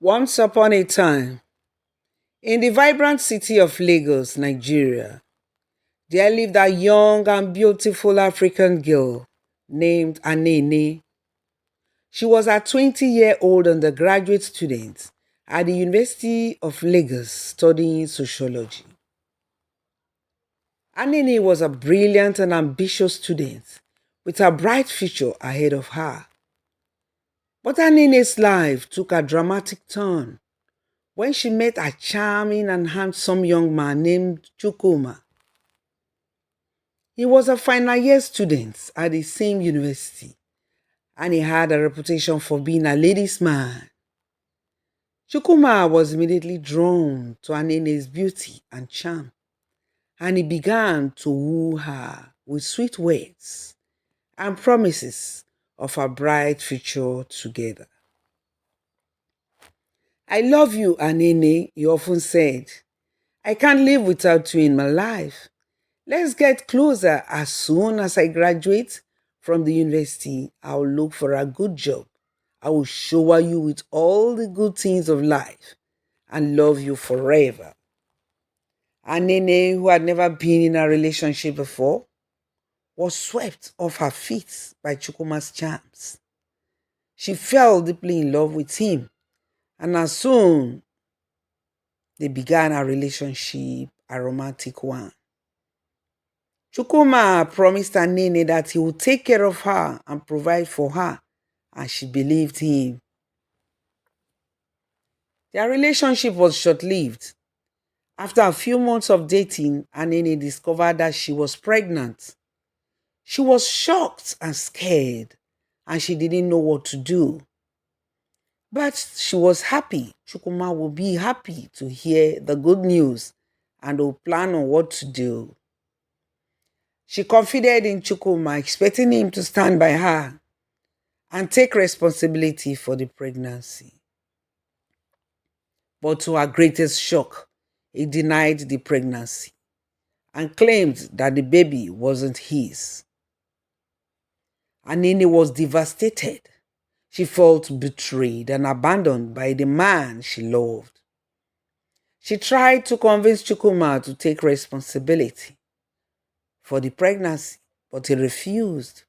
Once upon a time, in the vibrant city of Lagos, Nigeria, there lived a young and beautiful African girl named Anene. She was a 20-year-old undergraduate student at the University of Lagos studying sociology. Anene was a brilliant and ambitious student with a bright future ahead of her. But Anene's life took a dramatic turn when she met a charming and handsome young man named Chukuma. He was a final year student at the same university and he had a reputation for being a ladies' man. Chukuma was immediately drawn to Anene's beauty and charm, and he began to woo her with sweet words and promises of a bright future together. "I love you, Anene," he often said. "I can't live without you in my life. Let's get closer. As soon as I graduate from the university, I'll look for a good job. I will shower you with all the good things of life and love you forever." Anene, who had never been in a relationship before, was swept off her feet by Chukuma's charms. She fell deeply in love with him, and as soon they began a relationship, a romantic one. Chukuma promised Anene that he would take care of her and provide for her, and she believed him. Their relationship was short lived. After a few months of dating, Anene discovered that she was pregnant. She was shocked and scared, and she didn't know what to do. But she was happy. Chukuma would be happy to hear the good news and would plan on what to do. She confided in Chukuma, expecting him to stand by her and take responsibility for the pregnancy. But to her greatest shock, he denied the pregnancy and claimed that the baby wasn't his. Anene was devastated. She felt betrayed and abandoned by the man she loved. She tried to convince Chukuma to take responsibility for the pregnancy, but he refused.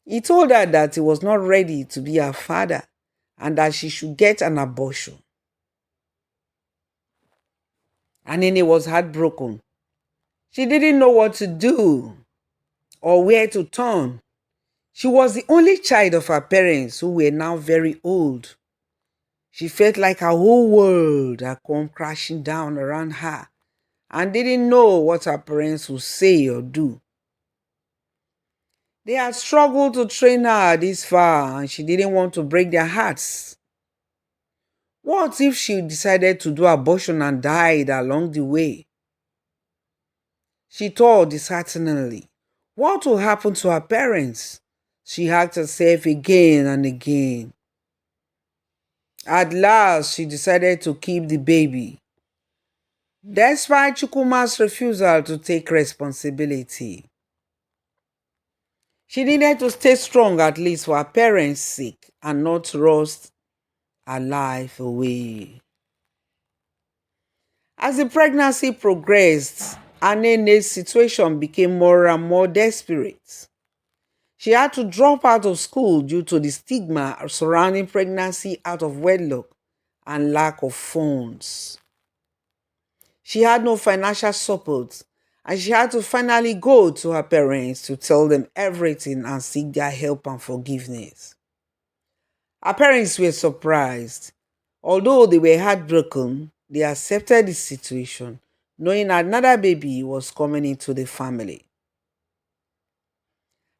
He told her that he was not ready to be her father and that she should get an abortion. Anene was heartbroken. She didn't know what to do or where to turn. She was the only child of her parents who were now very old. She felt like her whole world had come crashing down around her and didn't know what her parents would say or do. They had struggled to train her this far and she didn't want to break their hearts. What if she decided to do abortion and died along the way? She thought dishearteningly. What will happen to her parents? She asked herself again and again. At last, she decided to keep the baby, despite Chukuma's refusal to take responsibility. She needed to stay strong at least for her parents' sake and not rust her life away. As the pregnancy progressed, Anene's situation became more and more desperate. She had to drop out of school due to the stigma surrounding pregnancy out of wedlock and lack of funds. She had no financial support and she had to finally go to her parents to tell them everything and seek their help and forgiveness. Her parents were surprised. Although they were heartbroken, they accepted the situation, knowing another baby was coming into the family.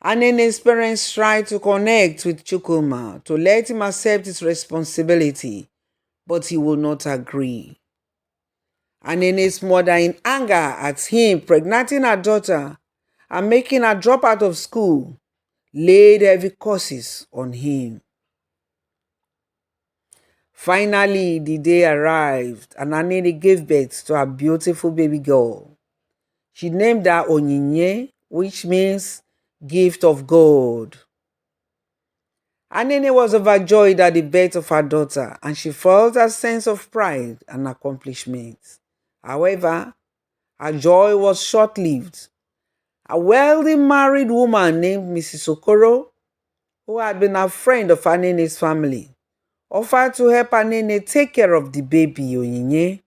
Anene's parents tried to connect with Chukuma to let him accept his responsibility, but he would not agree. Anene's mother, in anger at him pregnanting her daughter and making her drop out of school, laid heavy curses on him. Finally, the day arrived and Anene gave birth to a beautiful baby girl. She named her Onyinye, which means gift of God. Anene was overjoyed at the birth of her daughter, and she felt a sense of pride and accomplishment. However, her joy was short-lived. A wealthy married woman named Mrs. Okoro, who had been a friend of Anene's family, offered to help Anene take care of the baby Onyinye.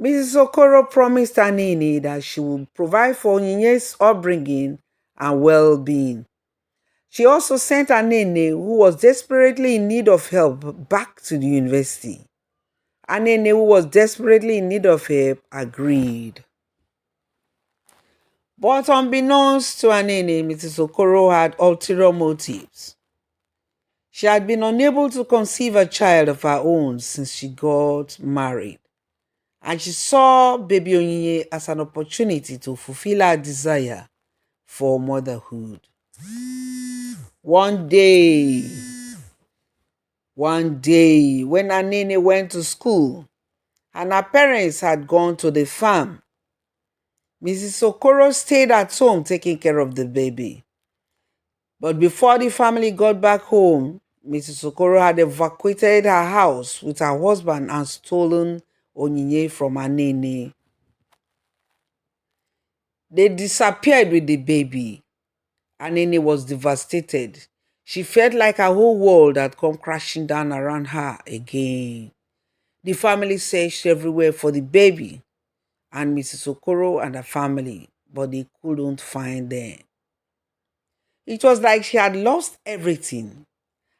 Mrs. Okoro promised Anene that she would provide for Onyinye's upbringing and well-being. She also sent Anene, who was desperately in need of help, back to the university. Anene, who was desperately in need of help, agreed. But unbeknownst to Anene, Mrs. Okoro had ulterior motives. She had been unable to conceive a child of her own since she got married, and she saw baby Onyinye as an opportunity to fulfill her desire for motherhood. One day, when Anene went to school and her parents had gone to the farm, Mrs. Okoro stayed at home taking care of the baby. But before the family got back home, Mrs. Okoro had evacuated her house with her husband and stolen Onyinye from Anene. They disappeared with the baby. Anene was devastated. She felt like her whole world had come crashing down around her again. The family searched everywhere for the baby and Mrs. Okoro and her family, but they couldn't find them. It was like she had lost everything.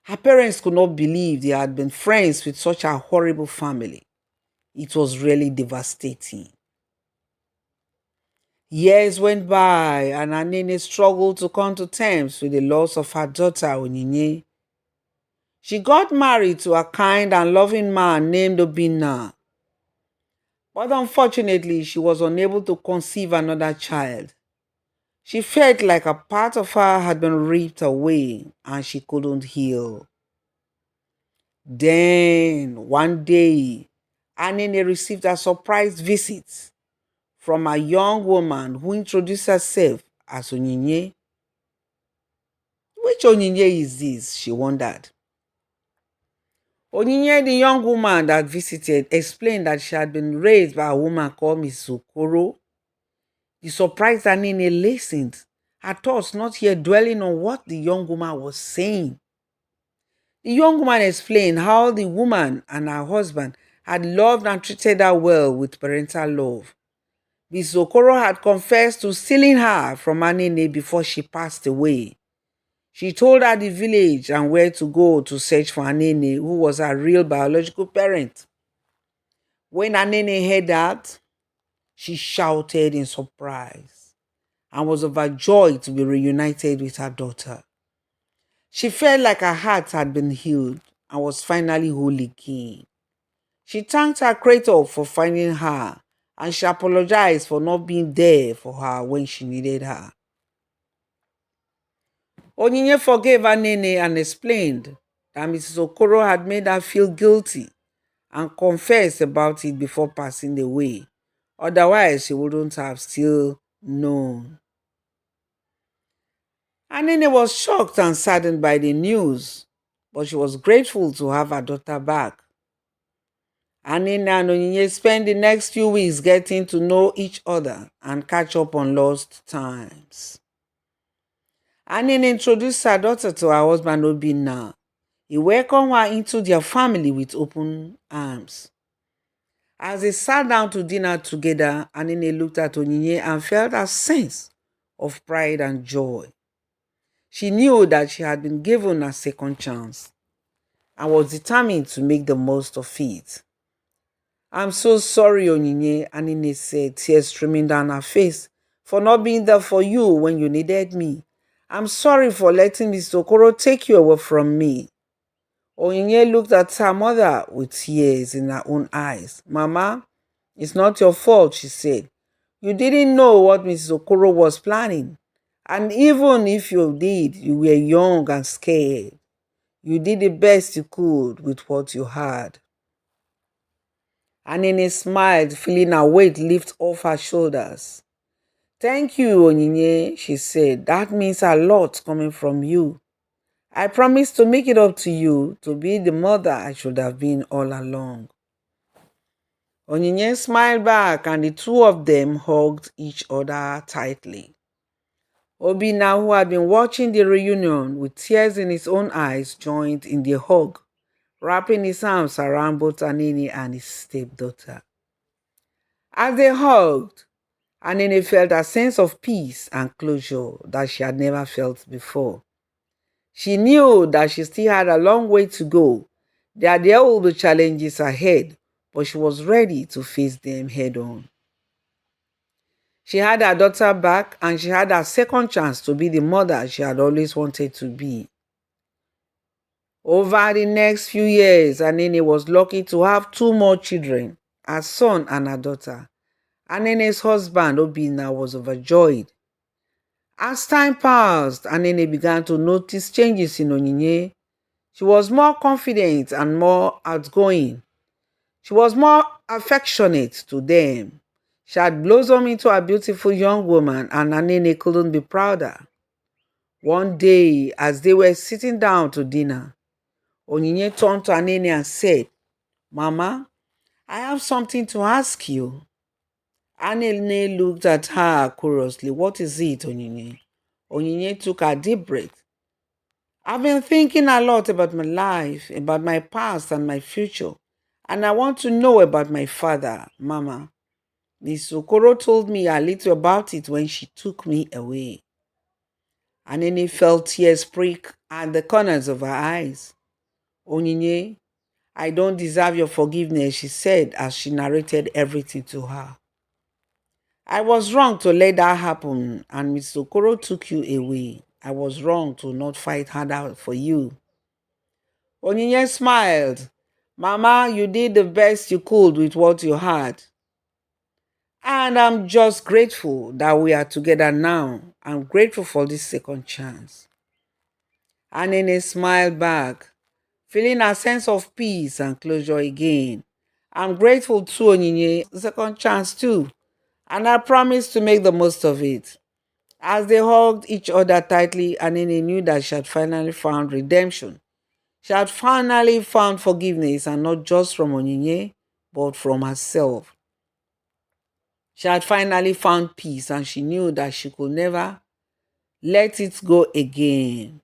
Her parents could not believe they had been friends with such a horrible family. It was really devastating. Years went by and Anene struggled to come to terms with the loss of her daughter Onyinye. She got married to a kind and loving man named Obinna. But unfortunately, she was unable to conceive another child. She felt like a part of her had been ripped away and she couldn't heal. Then, one day, Anene received a surprise visit from a young woman who introduced herself as Onyinye. Which Onyinye is this? She wondered. Onyinye, the young woman that visited, explained that she had been raised by a woman called Miss Okoro. The surprised Anene listened, her thoughts not yet dwelling on what the young woman was saying. The young woman explained how the woman and her husband had loved and treated her well with parental love. Miss Okoro had confessed to stealing her from Anene before she passed away. She told her the village and where to go to search for Anene, who was her real biological parent. When Anene heard that, she shouted in surprise and was overjoyed to be reunited with her daughter. She felt like her heart had been healed and was finally whole again. She thanked her creator for finding her and she apologized for not being there for her when she needed her. Onyinye forgave Anene and explained that Mrs. Okoro had made her feel guilty and confessed about it before passing away. Otherwise, she wouldn't have still known. Anene was shocked and saddened by the news, but she was grateful to have her daughter back. Anene and Onyinye spent the next few weeks getting to know each other and catch up on lost times. Anene introduced her daughter to her husband Obinna. He welcomed her into their family with open arms. As they sat down to dinner together, Anene looked at Onyinye and felt a sense of pride and joy. She knew that she had been given a second chance and was determined to make the most of it. "I'm so sorry, Onyinye," Anene said, tears streaming down her face, "for not being there for you when you needed me. I'm sorry for letting Mr. Okoro take you away from me." Onyinye looked at her mother with tears in her own eyes. "Mama, it's not your fault," she said. "You didn't know what Mrs. Okoro was planning. And even if you did, you were young and scared. You did the best you could with what you had." Anene smiled, feeling a weight lift off her shoulders. "Thank you, Onyinye," she said. "That means a lot coming from you. I promise to make it up to you to be the mother I should have been all along. Onyinye smiled back and the two of them hugged each other tightly. Obinna, who had been watching the reunion with tears in his own eyes, joined in the hug, wrapping his arms around both Anene and his stepdaughter. As they hugged, Anene felt a sense of peace and closure that she had never felt before. She knew that she still had a long way to go, that there would be challenges ahead, but she was ready to face them head on. She had her daughter back and she had her second chance to be the mother she had always wanted to be. Over the next few years, Anene was lucky to have two more children, a son and a daughter. Anene's husband, Obinna, was overjoyed. As time passed, Anene began to notice changes in Onyinye. She was more confident and more outgoing. She was more affectionate to them. She had blossomed into a beautiful young woman, and Anene couldn't be prouder. One day, as they were sitting down to dinner, Onyinye turned to Anene and said, "Mama, I have something to ask you." Anene looked at her curiously. "What is it, Onyinye?" Onyinye took a deep breath. "I've been thinking a lot about my life, about my past and my future, and I want to know about my father, Mama. Miss Okoro told me a little about it when she took me away." Anene felt tears prick at the corners of her eyes. "Onyinye, I don't deserve your forgiveness," she said as she narrated everything to her. "I was wrong to let that happen, and Miss Okoro took you away. I was wrong to not fight harder for you." Onyinye smiled. "Mama, you did the best you could with what you had. And I'm just grateful that we are together now. I'm grateful for this second chance." Anene smiled back, feeling a sense of peace and closure again. "I'm grateful to Onyinye, second chance too, and I promise to make the most of it." As they hugged each other tightly, Anene knew that she had finally found redemption. She had finally found forgiveness, and not just from Onyinye, but from herself. She had finally found peace, and she knew that she could never let it go again.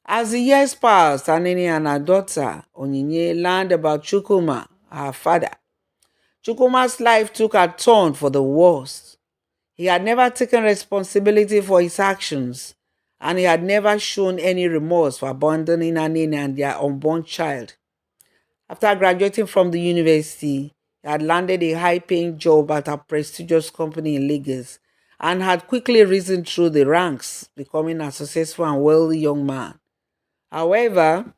As the years passed, Anene and her daughter, Onyinye, learned about Chukwuma, her father. Chukwuma's life took a turn for the worst. He had never taken responsibility for his actions, and he had never shown any remorse for abandoning Anene and their unborn child. After graduating from the university, he had landed a high-paying job at a prestigious company in Lagos and had quickly risen through the ranks, becoming a successful and wealthy young man. However,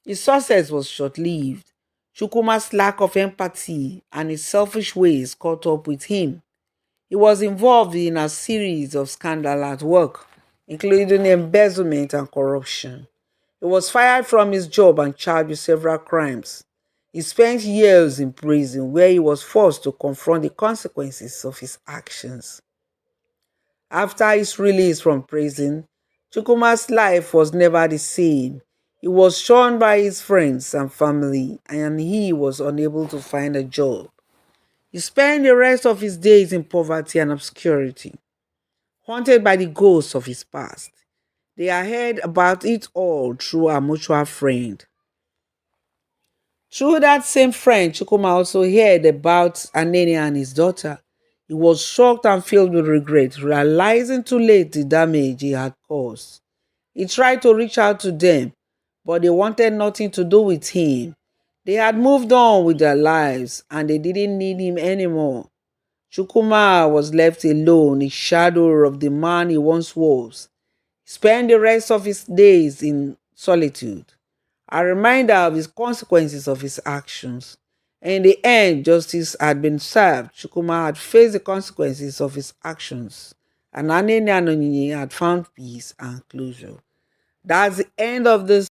his success was short-lived. Chukwuma's lack of empathy and his selfish ways caught up with him. He was involved in a series of scandals at work, including embezzlement and corruption. He was fired from his job and charged with several crimes. He spent years in prison where he was forced to confront the consequences of his actions. After his release from prison, Chukwuma's life was never the same. He was shunned by his friends and family, and he was unable to find a job. He spent the rest of his days in poverty and obscurity, haunted by the ghosts of his past. They had heard about it all through a mutual friend. Through that same friend, Chukwuma also heard about Anene and his daughter. He was shocked and filled with regret, realizing too late the damage he had caused. He tried to reach out to them, but they wanted nothing to do with him. They had moved on with their lives and they didn't need him anymore. Chukwuma was left alone, a shadow of the man he once was. He spent the rest of his days in solitude, a reminder of his consequences of his actions. In the end, justice had been served. Chukwuma had faced the consequences of his actions, and Anene and Onyinye had found peace and closure. That's the end of this